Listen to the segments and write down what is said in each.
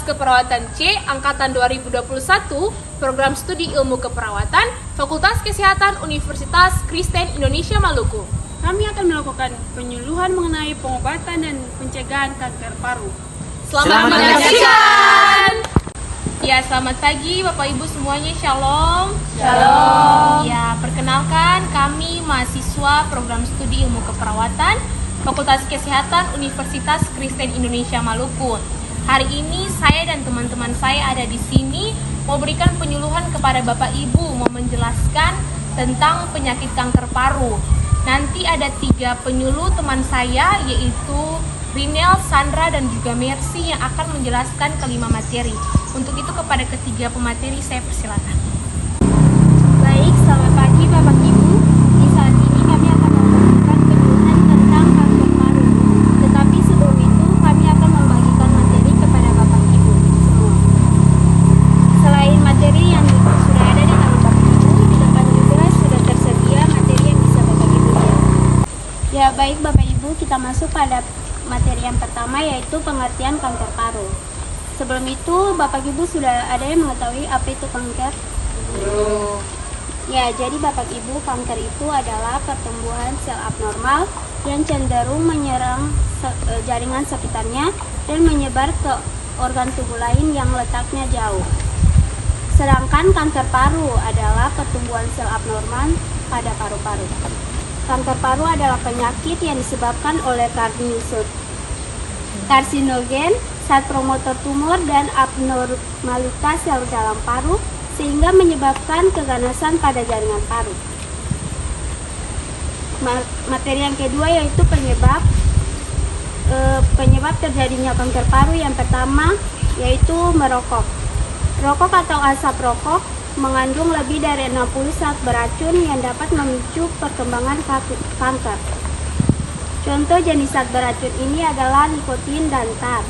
Keperawatan C Angkatan 2021, Program Studi Ilmu Keperawatan, Fakultas Kesehatan Universitas Kristen Indonesia Maluku. Kami akan melakukan penyuluhan mengenai pengobatan dan pencegahan kanker paru. Selamat menyaksikan! Ya, selamat pagi Bapak Ibu semuanya, Shalom. Shalom. Ya, perkenalkan kami mahasiswa Program Studi Ilmu Keperawatan, Fakultas Kesehatan Universitas Kristen Indonesia Maluku. Hari ini saya dan teman-teman saya ada di sini mau berikan penyuluhan kepada Bapak Ibu, mau menjelaskan tentang penyakit kanker paru. Nanti ada 3 penyuluh teman saya, yaitu Rinel, Sandra, dan juga Mercy yang akan menjelaskan kelima materi. Untuk itu kepada ketiga pemateri saya persilakan. Baik, selamat pagi Bapak Ibu. Di saat ini kami akan memberikan penyuluhan tentang kanker paru. Tetapi sebelum itu kami akan membagikan materi kepada Bapak Ibu semua. Selain materi yang sudah ada di tangan Bapak Ibu, di depan juga sudah tersedia materi yang bisa Bapak Ibu lihat. Ya baik Bapak Ibu, kita masuk pada materi yang pertama, yaitu pengertian kanker paru. Sebelum itu, Bapak Ibu sudah ada yang mengetahui apa itu kanker? Ya, jadi Bapak Ibu, kanker itu adalah pertumbuhan sel abnormal yang cenderung menyerang jaringan sekitarnya dan menyebar ke organ tubuh lain yang letaknya jauh. Sedangkan kanker paru adalah pertumbuhan sel abnormal pada paru-paru. Kanker paru adalah penyakit yang disebabkan oleh karsinogen, zat promotor tumor, dan abnormalitas sel dalam paru sehingga menyebabkan keganasan pada jaringan paru. Materi yang kedua yaitu penyebab terjadinya kanker paru. Yang pertama yaitu merokok. Rokok atau asap rokok mengandung lebih dari 60 zat beracun yang dapat memicu perkembangan kanker. Contoh jenis zat beracun ini adalah nikotin dan tar.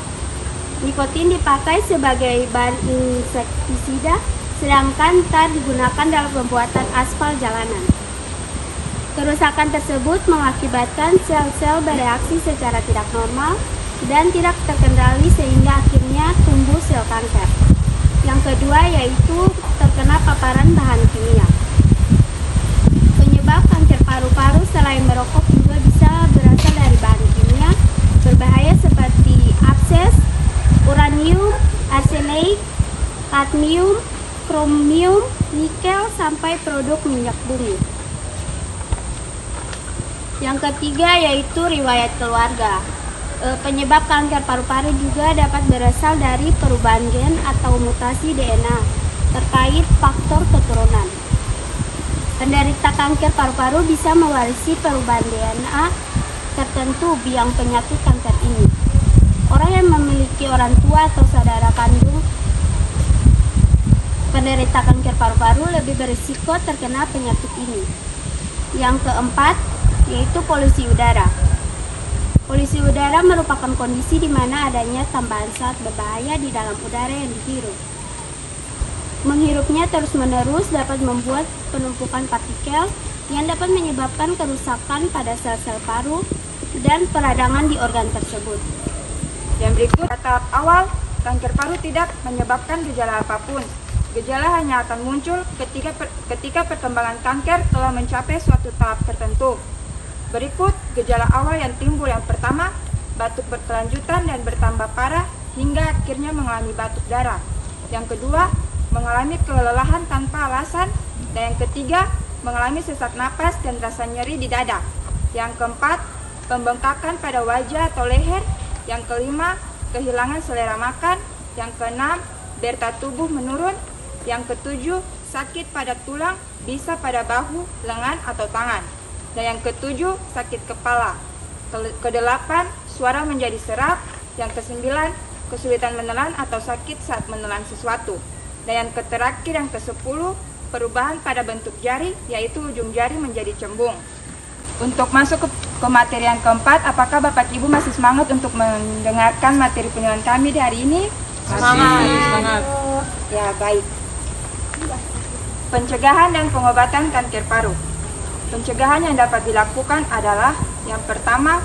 Nikotin dipakai sebagai bahan insektisida, sedangkan tar digunakan dalam pembuatan aspal jalanan. Kerusakan tersebut mengakibatkan sel-sel bereaksi secara tidak normal dan tidak terkendali sehingga akhirnya tumbuh sel kanker. Yang kedua yaitu terkena paparan bahan kimia. Penyebab kanker paru-paru selain merokok juga bisa berasal dari bahan kimia berbahaya seperti abses, uranium, arsenik, kadmium, kromium, nikel, sampai produk minyak bumi. Yang ketiga yaitu riwayat keluarga. Penyebab kanker paru-paru juga dapat berasal dari perubahan gen atau mutasi DNA terkait faktor keturunan. Penderita kanker paru-paru bisa mewarisi perubahan DNA tertentu biang penyakit kanker ini. Orang yang memiliki orang tua atau saudara kandung penderita kanker paru-paru lebih berisiko terkena penyakit ini. Yang keempat yaitu polusi udara. Polusi udara merupakan kondisi di mana adanya tambahan zat berbahaya di dalam udara yang dihirup. Menghirupnya terus-menerus dapat membuat penumpukan partikel yang dapat menyebabkan kerusakan pada sel-sel paru dan peradangan di organ tersebut. Yang berikut, tahap awal, kanker paru tidak menyebabkan gejala apapun. Gejala hanya akan muncul ketika perkembangan kanker telah mencapai suatu tahap tertentu. Berikut gejala awal yang timbul. Yang pertama, batuk berkelanjutan dan bertambah parah hingga akhirnya mengalami batuk darah. Yang kedua, mengalami kelelahan tanpa alasan. Dan yang ketiga, mengalami sesak napas dan rasa nyeri di dada. Yang keempat, pembengkakan pada wajah atau leher. Yang kelima, kehilangan selera makan. Yang keenam, delta tubuh menurun. Yang ketujuh, sakit pada tulang, bisa pada bahu, lengan, atau tangan. Dan yang ketujuh, sakit kepala. Kedelapan, suara menjadi serak. Yang kesembilan, kesulitan menelan atau sakit saat menelan sesuatu. Dan yang terakhir, yang ke-10, perubahan pada bentuk jari, yaitu ujung jari menjadi cembung. Untuk masuk ke materi yang keempat, apakah Bapak Ibu masih semangat untuk mendengarkan materi penyuluhan kami di hari ini? Semangat. Ya, baik. Pencegahan dan pengobatan kanker paru. Pencegahan yang dapat dilakukan adalah yang pertama,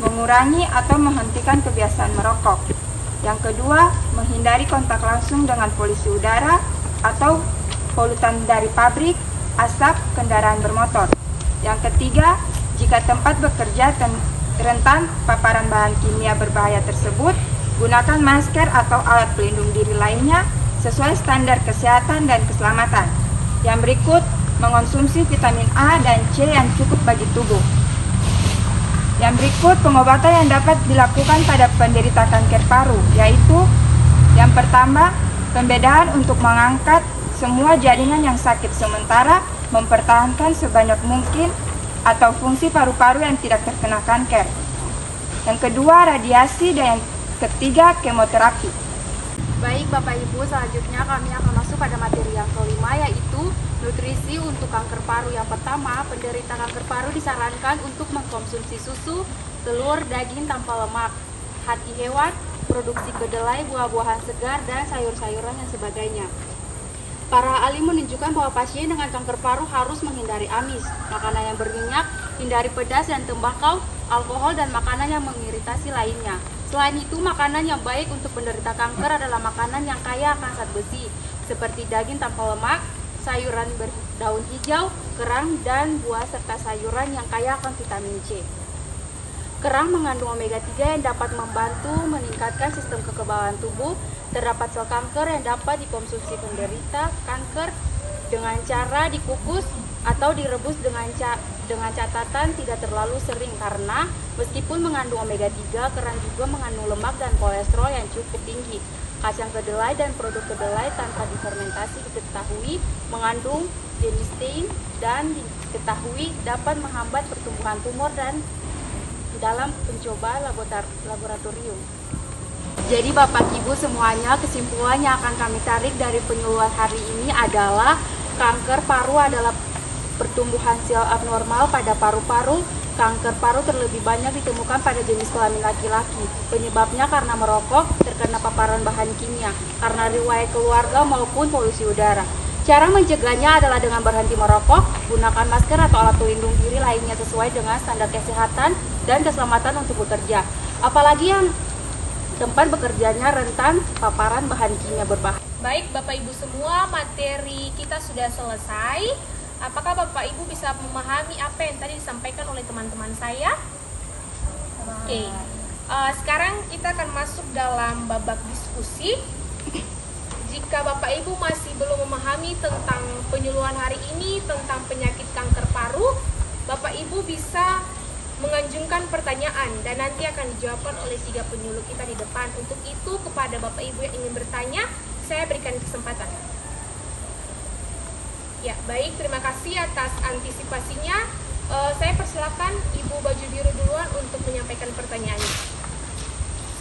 mengurangi atau menghentikan kebiasaan merokok. Yang kedua, menghindari kontak langsung dengan polusi udara atau polutan dari pabrik, asap, kendaraan bermotor. Yang ketiga, jika tempat bekerja rentan paparan bahan kimia berbahaya tersebut, gunakan masker atau alat pelindung diri lainnya sesuai standar kesehatan dan keselamatan. Yang berikut, mengonsumsi vitamin A dan C yang cukup bagi tubuh. Yang berikut pengobatan yang dapat dilakukan pada penderita kanker paru, yaitu yang pertama, pembedahan untuk mengangkat semua jaringan yang sakit sementara, mempertahankan sebanyak mungkin atau fungsi paru-paru yang tidak terkena kanker. Yang kedua, radiasi, dan yang ketiga, kemoterapi. Baik Bapak Ibu, selanjutnya kami akan masuk pada materi yang kelima, yaitu nutrisi untuk kanker paru. Yang pertama, penderita kanker paru disarankan untuk mengkonsumsi susu, telur, daging tanpa lemak, hati hewan, produksi kedelai, buah-buahan segar, dan sayur-sayuran yang sebagainya. Para ahli menunjukkan bahwa pasien dengan kanker paru harus menghindari amis, makanan yang berminyak, hindari pedas dan tembakau, alkohol, dan makanan yang mengiritasi lainnya. Selain itu, makanan yang baik untuk penderita kanker adalah makanan yang kaya akan zat besi, seperti daging tanpa lemak, sayuran berdaun hijau, kerang, dan buah serta sayuran yang kaya akan vitamin C. Kerang mengandung omega 3 yang dapat membantu meningkatkan sistem kekebalan tubuh. Terdapat sel kanker yang dapat dikonsumsi penderita kanker dengan cara dikukus atau direbus dengan catatan tidak terlalu sering, karena meskipun mengandung omega 3, kerang juga mengandung lemak dan kolesterol yang cukup tinggi. Kacang kedelai dan produk kedelai tanpa difermentasi diketahui mengandung genistein dan diketahui dapat menghambat pertumbuhan tumor dan dalam pencobaan laboratorium. Jadi Bapak Ibu semuanya, kesimpulan yang akan kami tarik dari penyuluhan hari ini adalah kanker paru adalah pertumbuhan sel abnormal pada paru-paru. Kanker paru terlebih banyak ditemukan pada jenis kelamin laki-laki. Penyebabnya karena merokok, terkena paparan bahan kimia, karena riwayat keluarga maupun polusi udara. Cara mencegahnya adalah dengan berhenti merokok, gunakan masker atau alat pelindung diri lainnya sesuai dengan standar kesehatan dan keselamatan untuk bekerja. Apalagi yang tempat bekerjanya rentan paparan bahan kimia berbahaya. Baik Bapak Ibu semua, materi kita sudah selesai. Apakah Bapak Ibu bisa memahami apa yang tadi disampaikan oleh teman-teman saya? Oke. Sekarang kita akan masuk dalam babak diskusi. Jika Bapak Ibu masih belum memahami tentang penyuluhan hari ini tentang penyakit kanker paru, Bapak Ibu bisa mengajukan pertanyaan dan nanti akan dijawabkan oleh 3 penyuluh kita di depan. Untuk itu, kepada Bapak Ibu yang ingin bertanya, saya berikan kesempatan. Ya, baik, terima kasih atas antisipasinya. Saya persilakan Ibu baju biru duluan untuk menyampaikan pertanyaannya.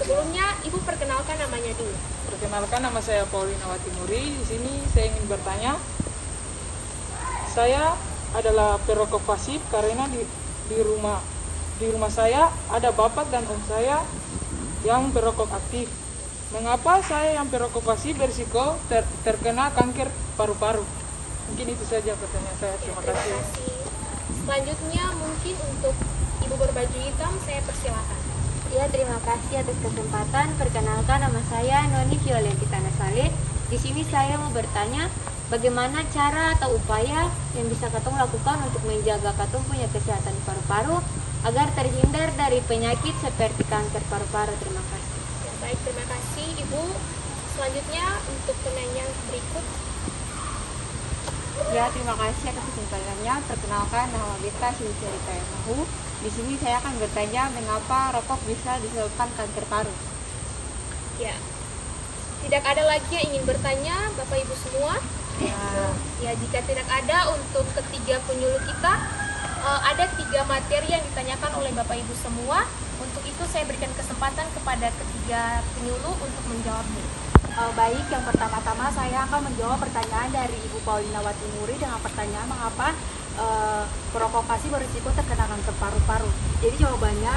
Sebelumnya, Ibu perkenalkan namanya dulu. Perkenalkan, nama saya Paulina Watimuri. Di sini saya ingin bertanya. Saya adalah perokok pasif karena di rumah saya ada bapak dan om saya yang perokok aktif. Mengapa saya yang perokok pasif berisiko terkena kanker paru-paru? Mungkin itu saja pertanyaan saya. Terima kasih. Selanjutnya mungkin untuk Ibu berbaju hitam, saya persilakan. Ya, terima kasih atas kesempatan. Perkenalkan, nama saya Noni Violentita Nasalid. Di sini saya mau bertanya, bagaimana cara atau upaya yang bisa Katong lakukan untuk menjaga Katong punya kesehatan paru-paru agar terhindar dari penyakit seperti kanker paru-paru. Terima kasih. Ya, baik, terima kasih Ibu. Selanjutnya untuk penanya berikut. Ya, terima kasih atas kesempatannya. Perkenalkan, nama Beta Silcerita Mahu. Di sini saya akan bertanya mengapa rokok bisa disebabkan kanker paru. Ya, tidak ada lagi yang ingin bertanya, Bapak Ibu semua. Ya, jika tidak ada, untuk ketiga penyuluh kita ada 3 materi yang ditanyakan oleh Bapak Ibu semua. Untuk itu saya berikan kesempatan kepada ketiga penyuluh untuk menjawabnya. Baik, yang pertama-tama saya akan menjawab pertanyaan dari Ibu Paulina Watimuri dengan pertanyaan mengapa perokok pasif berisiko terkena kanker paru-paru. Jadi jawabannya,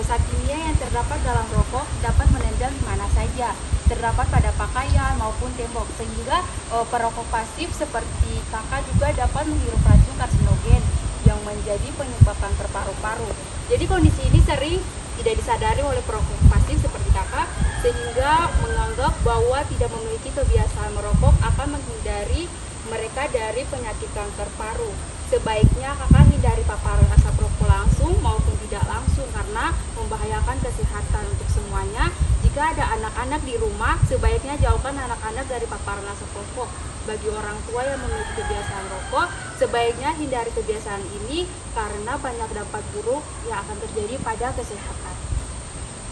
zat kimia yang terdapat dalam rokok dapat menempel di mana saja, terdapat pada pakaian maupun tembok, sehingga perokok pasif seperti kakak juga dapat menghirup racun karsinogen yang menjadi penyebab kanker paru-paru. Jadi kondisi ini sering tidak disadari oleh perokok pasif seperti kakak, sehingga menganggap bahwa tidak memiliki kebiasaan merokok akan menghindari mereka dari penyakit kanker paru. Sebaiknya kakak hindari paparan asap rokok langsung maupun tidak langsung karena membahayakan kesehatan untuk semuanya. Jika ada anak-anak di rumah, sebaiknya jauhkan anak-anak dari paparan asap rokok. Bagi orang tua yang memiliki kebiasaan rokok, sebaiknya hindari kebiasaan ini karena banyak dampak buruk yang akan terjadi pada kesehatan.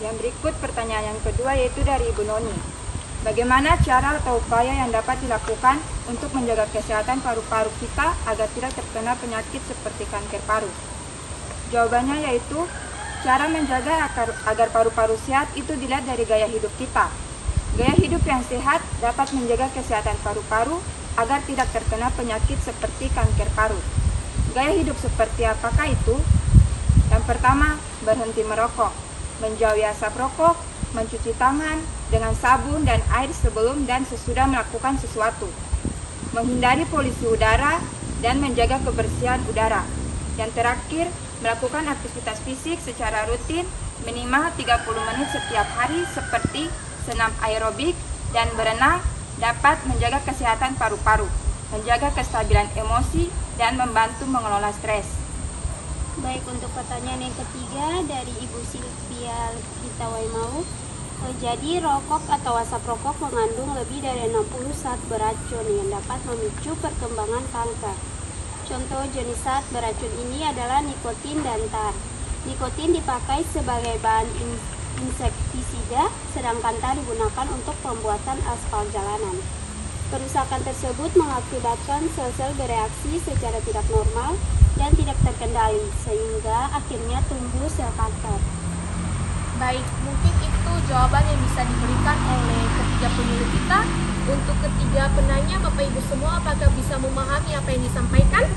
Yang berikut pertanyaan yang kedua yaitu dari Ibu Noni. Bagaimana cara atau upaya yang dapat dilakukan untuk menjaga kesehatan paru-paru kita agar tidak terkena penyakit seperti kanker paru? Jawabannya yaitu, cara menjaga agar paru-paru sehat itu dilihat dari gaya hidup kita. Gaya hidup yang sehat dapat menjaga kesehatan paru-paru agar tidak terkena penyakit seperti kanker paru. Gaya hidup seperti apakah itu? Yang pertama, berhenti merokok, menjauhi asap rokok, mencuci tangan dengan sabun dan air sebelum dan sesudah melakukan sesuatu, menghindari polusi udara dan menjaga kebersihan udara. Yang terakhir, melakukan aktivitas fisik secara rutin minimal 30 menit setiap hari seperti senam aerobik dan berenang dapat menjaga kesehatan paru-paru, menjaga kestabilan emosi, dan membantu mengelola stres. Baik, untuk pertanyaan yang ketiga dari Ibu Silvia Kitawaimau. Jadi rokok atau asap rokok mengandung lebih dari 60 zat beracun yang dapat memicu perkembangan kanker. Contoh jenis zat beracun ini adalah nikotin dan tar. Nikotin dipakai sebagai bahan insektisida, sedangkan tar digunakan untuk pembuatan aspal jalanan. Kerusakan tersebut mengakibatkan sel-sel bereaksi secara tidak normal dan tidak terkendali, sehingga akhirnya tumbuh sel kanker. Baik, mungkin itu jawaban yang bisa diberikan oleh ketiga penyuluh kita. Untuk ketiga penanya, Bapak Ibu semua, apakah bisa memahami apa yang disampaikan?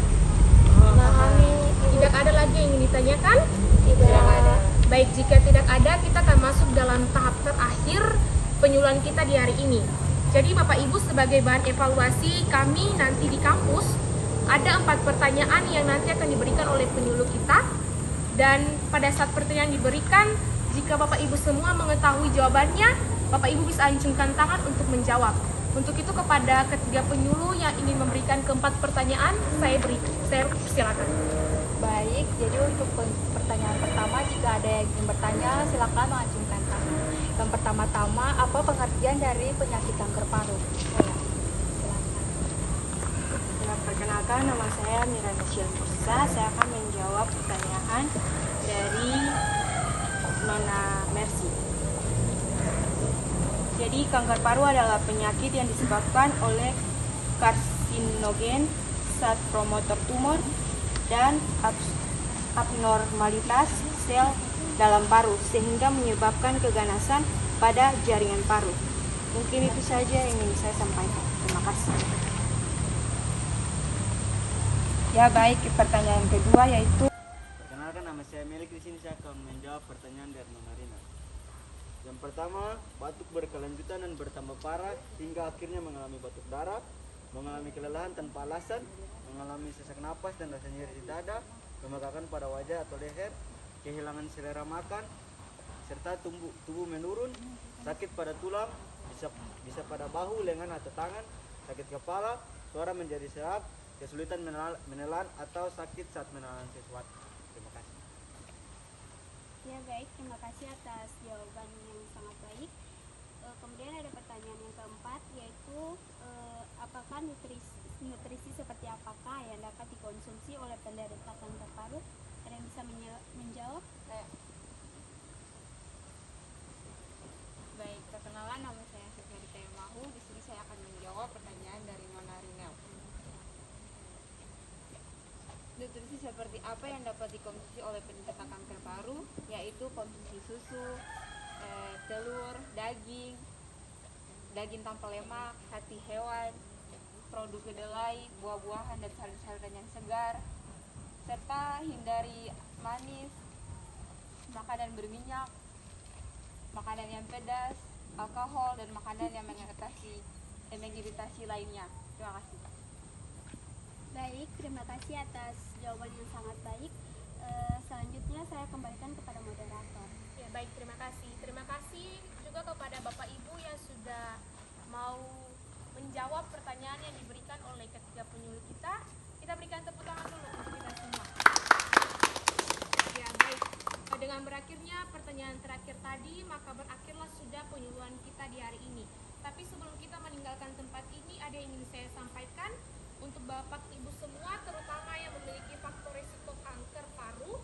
Memahami. Tidak ada lagi yang ingin ditanyakan? Tidak ada. Baik, jika tidak ada, kita akan masuk dalam tahap terakhir penyuluhan kita di hari ini. Jadi Bapak Ibu, sebagai bahan evaluasi kami nanti di kampus, ada 4 pertanyaan yang nanti akan diberikan oleh penyuluh kita. Dan pada saat pertanyaan diberikan, jika Bapak Ibu semua mengetahui jawabannya, Bapak Ibu bisa acungkan tangan untuk menjawab. Untuk itu kepada ketiga penyuluh yang ingin memberikan keempat pertanyaan, saya persilakan. Baik, jadi untuk pertanyaan pertama, jika ada yang ingin bertanya, silakan mengacungkan tangan. Yang pertama-tama, apa pengertian dari penyakit kanker paru? Perkenalkan, nama saya Miranda Syilmursa. Saya akan menjawab pertanyaan dari Nona Mercy. Jadi kanker paru adalah penyakit yang disebabkan oleh karsinogen, zat promotor tumor, dan abnormalitas sel dalam paru sehingga menyebabkan keganasan pada jaringan paru. Mungkin itu saja yang ingin saya sampaikan. Terima kasih. Ya baik, pertanyaan kedua yaitu, perkenalkan, nama saya Melik. Di sini saya akan menjawab pertanyaan dari Nona Rina. Yang pertama, batuk berkelanjutan dan bertambah parah hingga akhirnya mengalami batuk darah, mengalami kelelahan tanpa alasan, mengalami sesak napas dan rasa nyeri di dada, pembekakan pada wajah atau leher, kehilangan selera makan, serta tubuh menurun, sakit pada tulang, bisa pada bahu, lengan atau tangan, sakit kepala, suara menjadi serak, kesulitan menelan atau sakit saat menelan sesuatu. Terima kasih. Ya baik, terima kasih atas jawaban yang sangat baik. Kemudian ada pertanyaan yang keempat, yaitu apakah nutrisi seperti apakah yang dapat dikonsumsi oleh penderita kanker paru? Ada yang bisa menjawab? Baik, perkenalan, nama saya Silvia Kitawaimau. Di sini saya akan menjawab pertanyaan dari Nona Rina. Nutrisi seperti apa yang dapat dikonsumsi oleh penderita kanker paru, yaitu konsumsi susu, telur, daging tanpa lemak, hati hewan, produk kedelai, buah-buahan dan sayur-sayuran yang segar, serta hindari manis, makanan berminyak, makanan yang pedas, alkohol, dan makanan yang mengiritasi lainnya. Terima kasih. Baik, terima kasih atas jawaban yang sangat baik. Selanjutnya saya kembalikan kepada moderator. Ya, baik, terima kasih. Terima kasih juga kepada Bapak Ibu yang sudah mau menjawab pertanyaan yang diberikan oleh ketiga penyuluh kita. Kita berikan tepuk tangan dulu untuk kita semua. Ya, baik. Dengan berakhirnya pertanyaan terakhir tadi, maka berakhirlah sudah penyuluhan kita di hari ini. Tapi sebelum kita meninggalkan tempat ini, ada yang ingin saya sampaikan untuk Bapak Ibu semua, terutama yang memiliki faktor risiko kanker paru.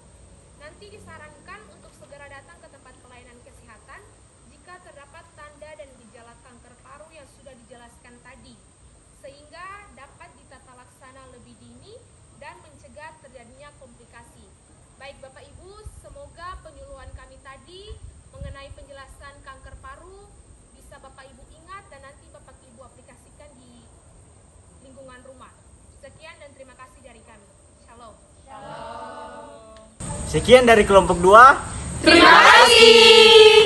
Nanti disarankan untuk segera datang ke tempat pelayanan kesehatan jika terdapat tanda dan gejala kanker paru yang sudah dijelaskan tadi, sehingga dapat ditata laksana lebih dini dan mencegah terjadinya komplikasi. Baik Bapak Ibu, semoga penyuluhan kami tadi mengenai penjelasan kanker paru bisa Bapak Ibu ingat dan nanti Bapak Ibu aplikasikan di lingkungan rumah. Sekian dan terima kasih dari kami. Shalom. Sekian dari kelompok 2. Terima kasih.